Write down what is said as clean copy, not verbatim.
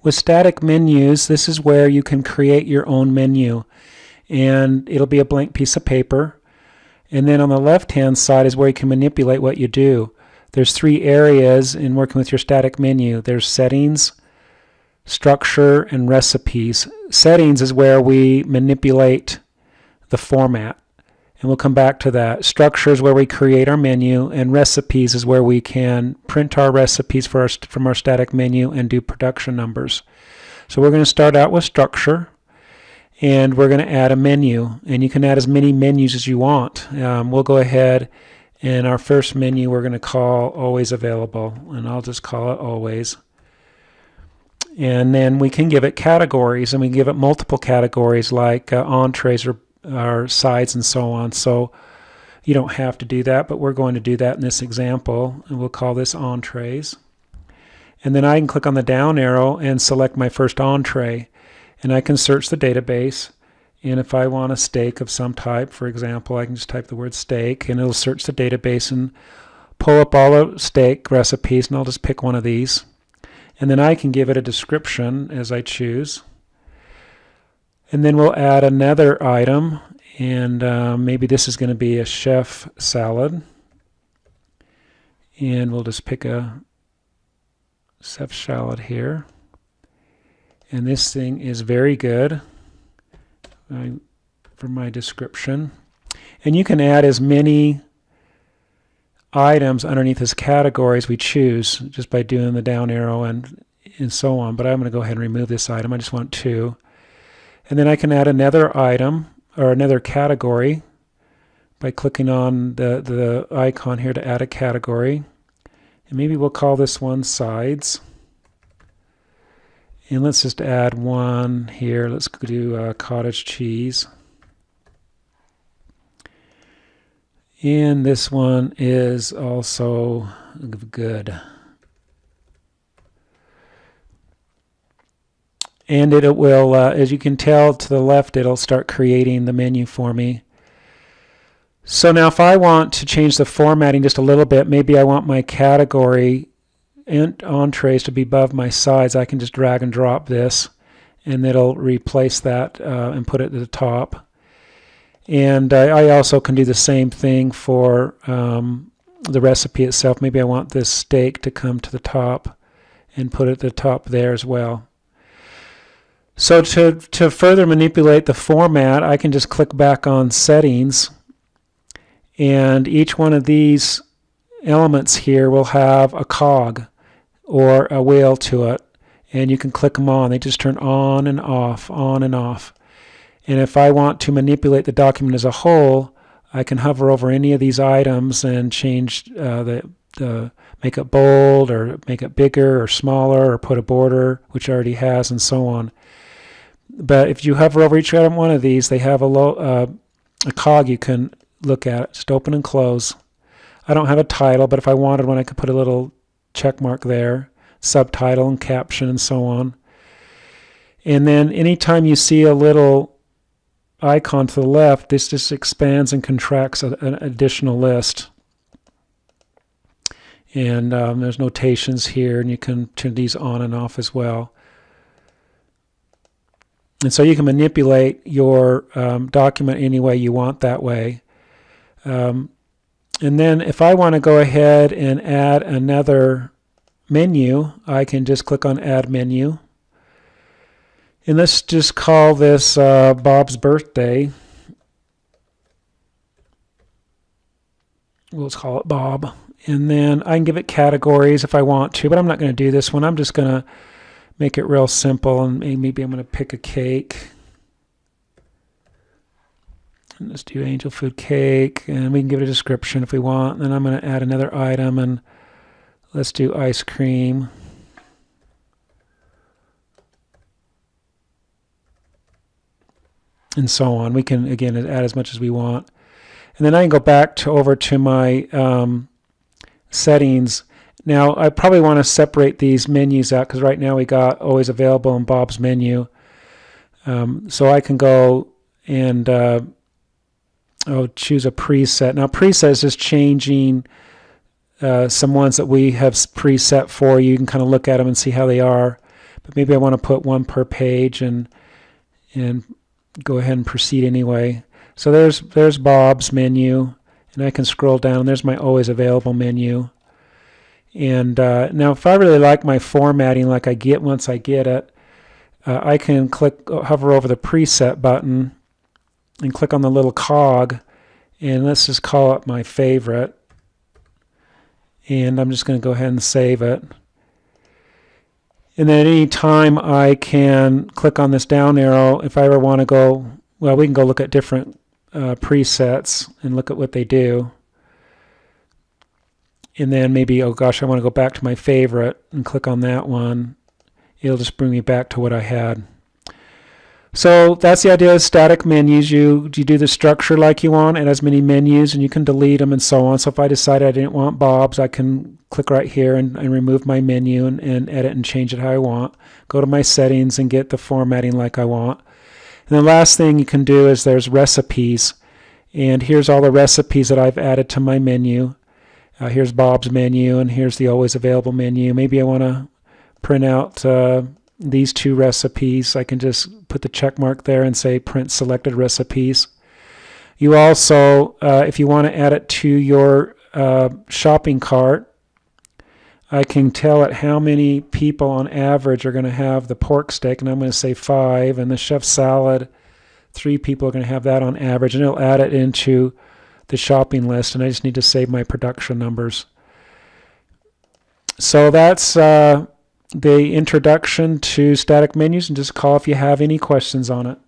With static menus, this is where you can create your own menu, and it'll be a blank piece of paper. And then on the left-hand side is where you can manipulate what you do. There's 3 areas in working with your static menu. There's settings, structure, and recipes. Settings is where we manipulate the format, and we'll come back to that. Structure is where we create our menu, and recipes is where we can print our recipes from our static menu and do production numbers. So we're going to start out with structure, and we're going to add a menu, and you can add as many menus as you want. We'll go ahead, and our first menu we're going to call always available, and I'll just call it always. And then we can give it categories, and we can give it multiple categories like entrees or sides and so on. So you don't have to do that, but we're going to do that in this example, and we'll call this entrees. And then I can click on the down arrow and select my first entree, and I can search the database. And if I want a steak of some type, for example, I can just type the word steak, and it'll search the database and pull up all the steak recipes, and I'll just pick one of these. And then I can give it a description as I choose. And then we'll add another item, and maybe this is going to be a chef salad. And we'll just pick a chef salad here. And this thing is very good for my description. And you can add as many items underneath this category as we choose just by doing the down arrow and so on. But I'm going to go ahead and remove this item. I just want 2. And then I can add another item or another category by clicking on the icon here to add a category. And maybe we'll call this one sides. And let's just add one here. Let's do cottage cheese. And this one is also good. And it will, as you can tell to the left, it'll start creating the menu for me. So now if I want to change the formatting just a little bit, maybe I want my category and entrees to be above my sides, I can just drag and drop this, and it'll replace that and put it at the top. And I also can do the same thing for the recipe itself. Maybe I want this steak to come to the top and put it at the top there as well. So to further manipulate the format, I can just click back on settings, and each one of these elements here will have a cog or a wheel to it, and you can click them on. They just turn on and off, on and off. And if I want to manipulate the document as a whole, I can hover over any of these items and change make it bold or make it bigger or smaller or put a border, which it already has, and so on. But if you hover over each one of these, they have a cog you can look at. Just open and close. I don't have a title, but if I wanted one, I could put a little check mark there, subtitle and caption and so on. And then anytime you see a little icon to the left, this just expands and contracts an additional list. And there's notations here, and you can turn these on and off as well. And so you can manipulate your document any way you want that way. And then if I want to go ahead and add another menu, I can just click on Add Menu. And let's just call this Bob's birthday. We'll just call it Bob. And then I can give it categories if I want to, but I'm not going to do this one. I'm just going to make it real simple, and maybe I'm going to pick a cake. And let's do angel food cake, and we can give it a description if we want. And then I'm going to add another item, and let's do ice cream. And so on. We can, again, add as much as we want. And then I can go back over to my settings. Now, I probably want to separate these menus out because right now we got always available in Bob's menu. So I can go and choose a preset. Now, preset is just changing some ones that we have preset for you. You can kind of look at them and see how they are. but maybe I want to put one per page and go ahead and proceed anyway. So there's Bob's menu, and I can scroll down. There's my always available menu. And now if I really like my formatting like I get once I get it, I can hover over the preset button and click on the little cog, and let's just call it my favorite. And I'm just going to go ahead and save it. And then at any time I can click on this down arrow if I ever want to go, well, we can go look at different presets and look at what they do. And then maybe, oh gosh, I want to go back to my favorite and click on that one. It'll just bring me back to what I had. So that's the idea of static menus. You do the structure like you want. It has many menus, and you can delete them and so on. So if I decided I didn't want Bob's, I can click right here and remove my menu and edit and change it how I want. Go to my settings and get the formatting like I want. And the last thing you can do is there's recipes. And here's all the recipes that I've added to my menu. Here's Bob's menu, and here's the always available menu. Maybe I want to print out these two recipes. I can just put the check mark there and say print selected recipes. You also, if you want to add it to your shopping cart, I can tell it how many people on average are going to have the pork steak, and I'm going to say 5, and the chef salad, 3 people are going to have that on average, and it'll add it into the shopping list, and I just need to save my production numbers. So that's the introduction to static menus, and just call if you have any questions on it.